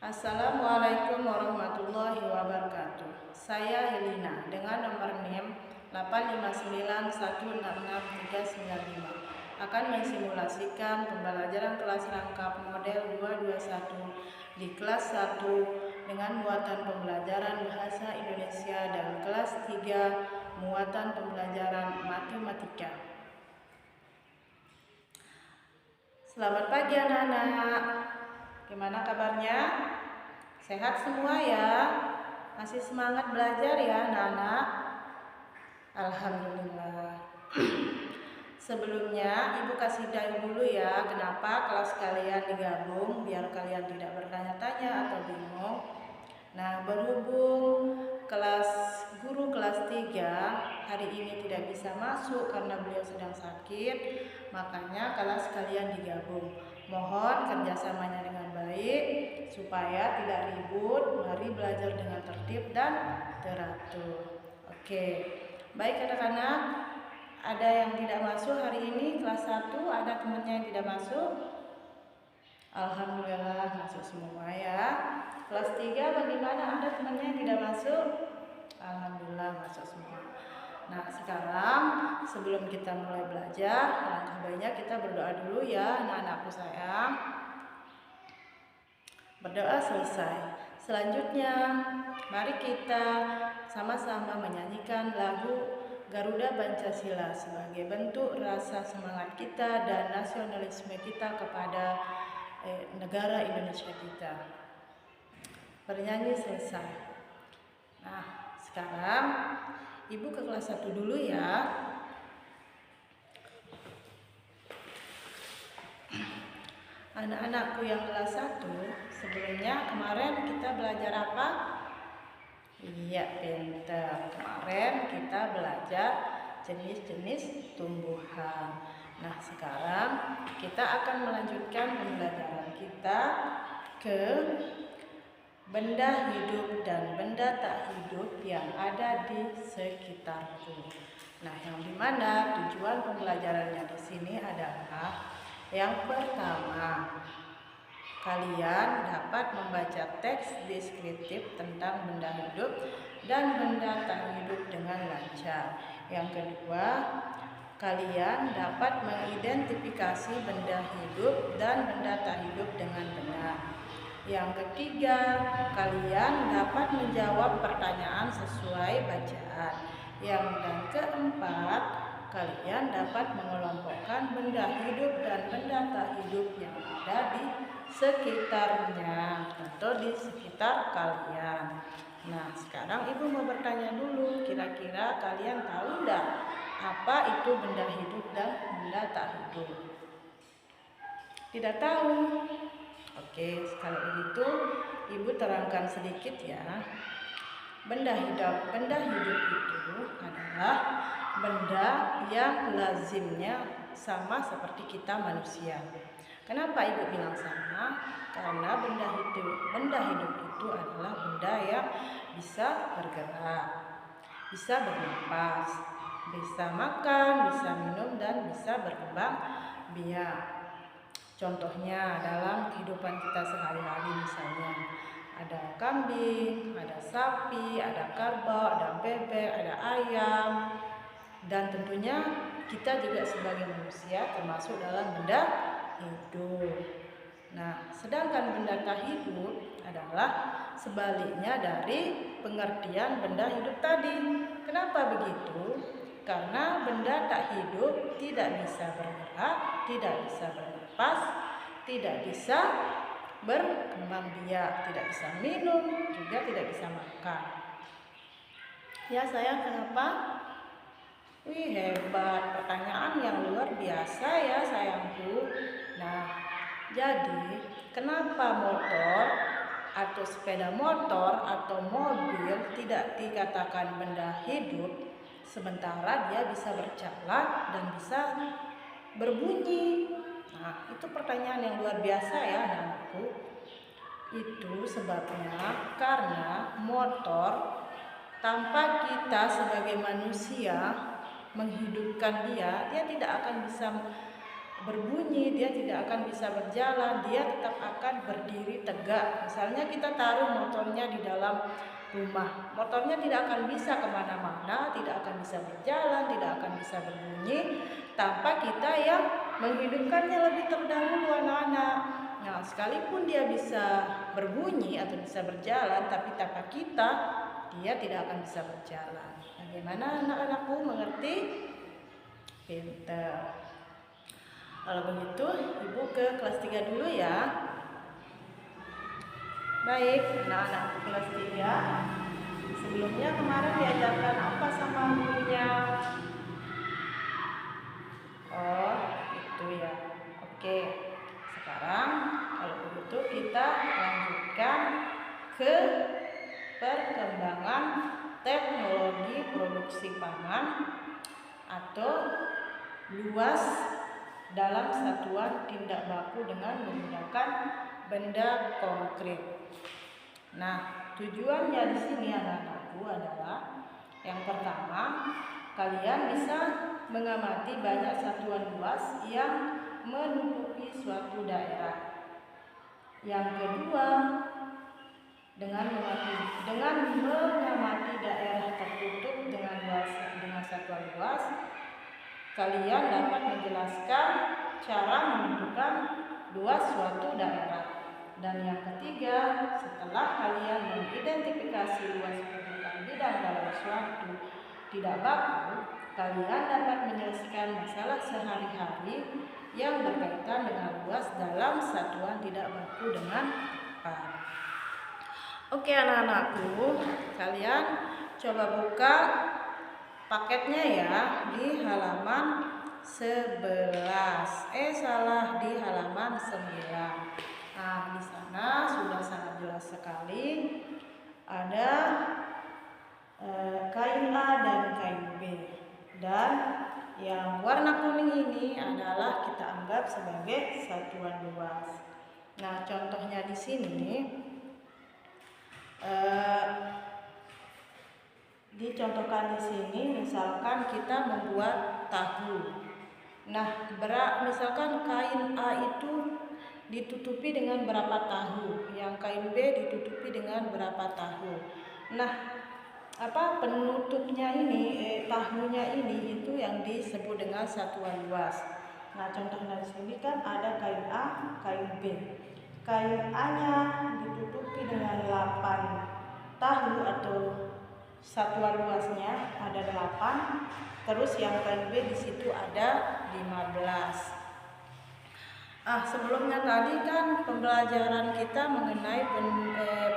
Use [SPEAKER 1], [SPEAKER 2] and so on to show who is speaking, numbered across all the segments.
[SPEAKER 1] Assalamualaikum warahmatullahi wabarakatuh. Saya Helina dengan nomor NIM 859166395 akan mensimulasikan pembelajaran kelas rangkap model 221 di kelas 1 dengan muatan pembelajaran bahasa Indonesia dan kelas 3 muatan pembelajaran matematika. Selamat pagi anak-anak. Gimana kabarnya? Sehat semua ya? Masih semangat belajar ya anak-anak? Alhamdulillah. Sebelumnya Ibu kasih tahu dulu ya kenapa kelas kalian digabung biar kalian tidak bertanya-tanya atau bingung. Nah, berhubung guru kelas 3 hari ini tidak bisa masuk karena beliau sedang sakit, makanya kelas kalian digabung. Mohon kerjasamanya dengan baik supaya tidak ribut. Mari belajar dengan tertib dan teratur. Oke, baik anak-anak. Ada yang tidak masuk hari ini kelas 1? Ada temannya yang tidak masuk? Alhamdulillah masuk semua ya. Kelas 3 bagaimana? Ada temannya yang tidak masuk? Alhamdulillah masuk semua. Nah, sekarang sebelum kita mulai belajar, alangkah baiknya kita berdoa dulu ya anak-anakku sayang. Berdoa selesai. Selanjutnya, mari kita sama-sama menyanyikan lagu Garuda Pancasila sebagai bentuk rasa semangat kita dan nasionalisme kita kepada negara Indonesia kita. Bernyanyi selesai. Nah, sekarang Ibu ke kelas 1 dulu ya. Anak-anakku yang kelas 1, sebelumnya kemarin kita belajar apa? Iya, pintar. Kemarin kita belajar jenis-jenis tumbuhan. Nah, sekarang kita akan melanjutkan pembelajaran kita ke benda hidup dan benda tak hidup yang ada di sekitarku. Nah, yang dimana tujuan pembelajarannya di sini adalah yang pertama, kalian dapat membaca teks deskriptif tentang benda hidup dan benda tak hidup dengan lancar. Yang kedua, kalian dapat mengidentifikasi benda hidup dan benda tak hidup dengan benar. Yang ketiga, kalian dapat menjawab pertanyaan sesuai bacaan. Dan keempat, kalian dapat mengelompokkan benda hidup dan benda tak hidup yang ada di sekitarnya atau di sekitar kalian. Nah, sekarang Ibu mau bertanya dulu, kira-kira kalian tahu enggak apa itu benda hidup dan benda tak hidup? Tidak tahu? Oke, kalau begitu Ibu terangkan sedikit ya. Benda hidup itu adalah benda yang lazimnya sama seperti kita manusia. Kenapa Ibu bilang sama? Karena benda hidup itu adalah benda yang bisa bergerak, bisa bernapas, bisa makan, bisa minum, dan bisa berkembang biak. Contohnya dalam kehidupan kita sehari-hari, misalnya ada kambing, ada sapi, ada kerbau, ada bebek, ada ayam, dan tentunya kita juga sebagai manusia termasuk dalam benda hidup. Nah, sedangkan benda tak hidup adalah sebaliknya dari pengertian benda hidup tadi. Kenapa begitu? Karena benda tak hidup tidak bisa bergerak, tidak bisa bernapas, tidak bisa berkembang biak, tidak bisa minum, juga tidak bisa makan. Ya sayang, kenapa? Wih, hebat, pertanyaan yang luar biasa ya sayangku. Nah, jadi kenapa motor atau sepeda motor atau mobil tidak dikatakan benda hidup, sementara dia bisa berjalan dan bisa berbunyi? Nah, itu pertanyaan yang luar biasa ya anak-anakku. Itu sebabnya karena motor tanpa kita sebagai manusia menghidupkan dia tidak akan bisa berbunyi, dia tidak akan bisa berjalan, dia tetap akan berdiri tegak. Misalnya kita taruh motornya di dalam rumah, motornya tidak akan bisa kemana-mana, tidak akan bisa berjalan, tidak akan bisa berbunyi tanpa kita yang menghidupkannya lebih terdahulu, anak-anak. Nah, sekalipun dia bisa berbunyi atau bisa berjalan, tapi tanpa kita, dia tidak akan bisa berjalan. Bagaimana anak-anakku, mengerti? Pintar. Kalau begitu, Ibu ke kelas 3 dulu ya. Baik, anak-anak kelas 3. Sebelumnya kemarin diajarkan apa sama gurunya? Oh, itu ya. Oke. Sekarang kalau begitu kita lanjutkan ke perkembangan teknologi produksi pangan atau luas dalam satuan tindak baku dengan menggunakan benda konkret. Nah, tujuannya di sini anak-anakku adalah yang pertama, kalian bisa mengamati banyak satuan luas yang menutupi suatu daerah. Yang kedua, dengan mengamati daerah tertutup dengan satuan luas, kalian dapat menjelaskan cara menentukan luas suatu daerah. Dan yang ketiga, setelah kalian mengidentifikasi luas permukaan bidang dalam suatu tidak baku, kalian dapat menyelesaikan masalah sehari-hari yang berkaitan dengan luas dalam satuan tidak baku dengan tepat. Oke anak-anakku, kalian coba buka paketnya ya di halaman 11. Di halaman 9. Nah, di sana sudah sangat jelas sekali ada kain A dan kain B. Dan yang warna kuning ini adalah kita anggap sebagai satuan luas. Nah, contohnya di sini dicontohkan di sini, misalkan kita membuat tahu. Nah, misalkan kain A itu ditutupi dengan berapa tahu, yang kain B ditutupi dengan berapa tahu. Nah, penutupnya ini, tahunya ini itu yang disebut dengan satuan luas. Nah, contohnya di sini kan ada kain A, kain B. Kain A-nya ditutupi dengan 8 tahu atau satuan luasnya ada 8, terus yang kain B di situ ada 15. Sebelumnya tadi kan pembelajaran kita mengenai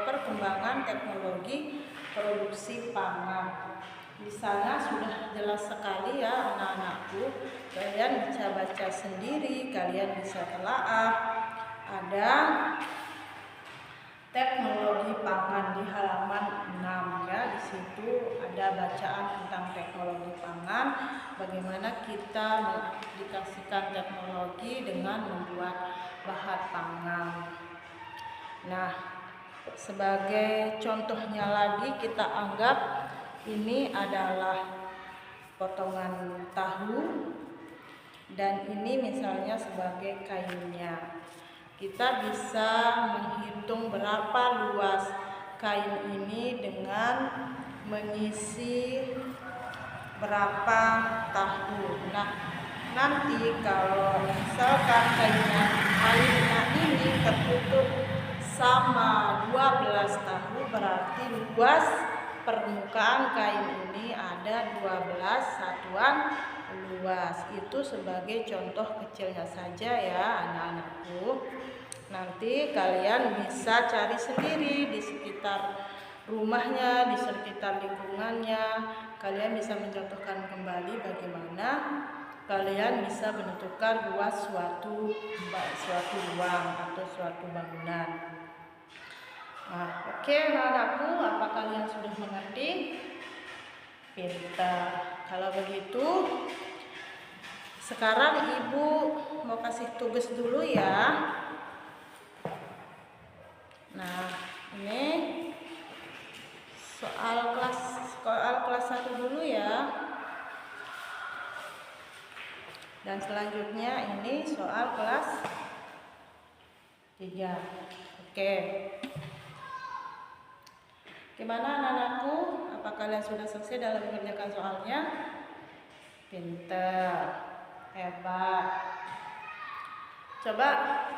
[SPEAKER 1] perkembangan teknologi produksi pangan. Di sana sudah jelas sekali ya anak-anakku. Kalian bisa baca sendiri, kalian bisa telaah. Ada teknologi pangan di halaman 6 ya. Di situ ada bacaan tentang teknologi pangan, bagaimana kita mengaplikasikan teknologi dengan membuat bahan pangan. Nah, sebagai contohnya lagi kita anggap ini adalah potongan tahu dan ini misalnya sebagai kainnya. Kita bisa menghitung berapa luas kain ini dengan mengisi berapa tahu. Nah, nanti kalau misalkan kainnya ini tertutup sama 12 tahu, berarti luas permukaan kain ini ada 12 satuan luas. Itu sebagai contoh kecilnya saja ya anak-anakku. Nanti kalian bisa cari sendiri di sekitar rumahnya, di sekitar lingkungannya. Kalian bisa mencontohkan kembali bagaimana kalian bisa menentukan luas suatu ruang atau suatu bangunan. Nah, oke anak-anakku, apa kalian sudah mengerti? Pintar. Kalau begitu, sekarang Ibu mau kasih tugas dulu ya. Nah, ini soal kelas 1 dulu ya. Dan selanjutnya ini soal kelas 3. Oke. Gimana anak-anakku? Apa kalian sudah selesai dalam mengerjakan soalnya? Pinter, hebat. Coba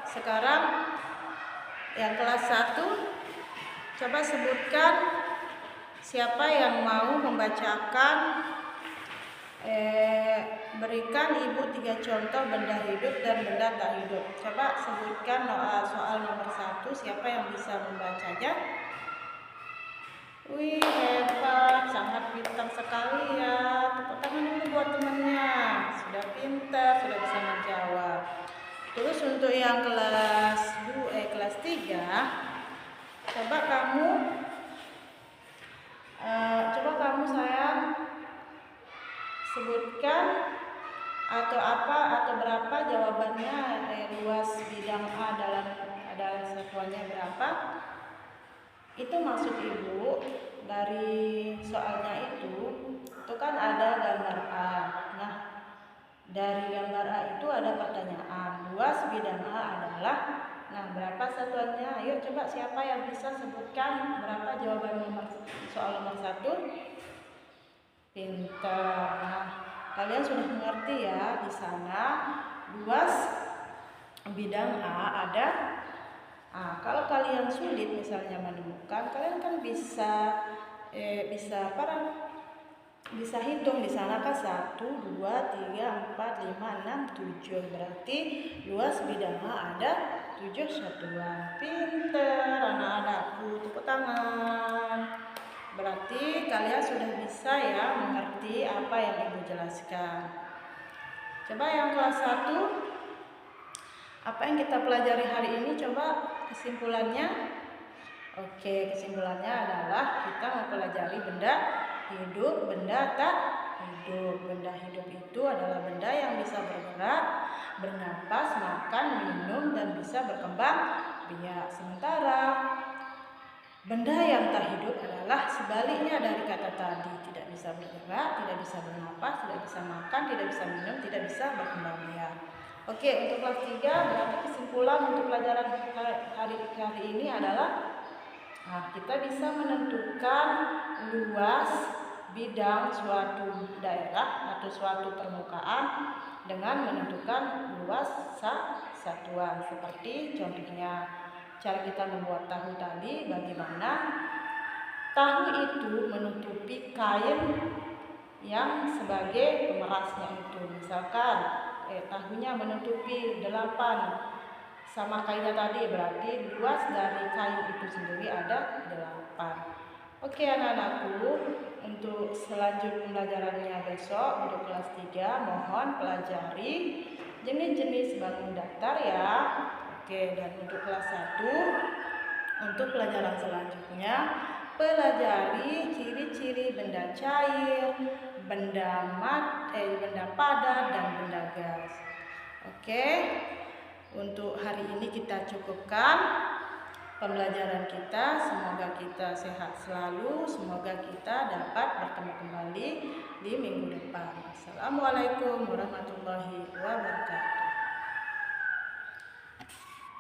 [SPEAKER 1] sekarang yang kelas 1, coba sebutkan siapa yang mau membacakan, berikan ibu 3 contoh benda hidup dan benda tak hidup. Coba sebutkan soal nomor 1, siapa yang bisa membacanya? Wih, hebat, sangat pintar sekali ya. Tepuk tangan dulu buat temannya. Sudah pintar, sudah bisa menjawab. Terus untuk yang kelas 3, coba kamu sayang sebutkan atau berapa jawabannya, luas bidang A adalah satuannya berapa. Itu maksud ibu dari soalnya itu kan ada gambar A. Nah, dari gambar A itu ada pertanyaan, luas bidang A adalah, nah berapa satuannya? Ayo coba siapa yang bisa sebutkan berapa jawaban soal nomor 1? Pintar. Nah, kalian sudah mengerti ya, di sana luas bidang A ada. Kalau kalian sulit misalnya menemukan, kalian kan bisa hitung di sana kan 1, 2, 3, 4, 5, 6, 7. Berarti luas bidang A ada 7 satuan. Pinter anak-anakku, tepuk tangan. Berarti kalian sudah bisa ya mengerti apa yang ibu jelaskan. Coba yang kelas 1, apa yang kita pelajari hari ini? Coba kesimpulannya. Oke, kesimpulannya adalah kita mempelajari benda hidup, benda tak hidup. Benda hidup itu adalah benda yang bisa bergerak, bernapas, makan, minum, dan bisa berkembang biak. Sementara benda yang tak hidup adalah sebaliknya dari kata tadi, tidak bisa bergerak, tidak bisa bernapas, tidak bisa makan, tidak bisa minum, tidak bisa berkembang biak. Oke, untuk kelas 3 berarti kesimpulan untuk pelajaran hari ini adalah kita bisa menentukan luas bidang suatu daerah atau suatu permukaan dengan menentukan luas satuan. Seperti contohnya cara kita membuat tahu tadi, bagaimana tahu itu menutupi kain yang sebagai pemerasnya itu. Misalkan tahunya menutupi 8 sama kainnya tadi, berarti luas dari kain itu sendiri ada 8. Oke anak-anakku, untuk selanjutnya pembelajarannya besok untuk kelas 3 mohon pelajari jenis-jenis bangun datar ya. Oke, dan untuk kelas 1 untuk pelajaran selanjutnya pelajari ciri-ciri benda cair, benda padat, dan benda gas. Oke, untuk hari ini kita cukupkan pembelajaran kita. Semoga kita sehat selalu, semoga kita dapat bertemu kembali di minggu depan. Assalamualaikum warahmatullahi wabarakatuh.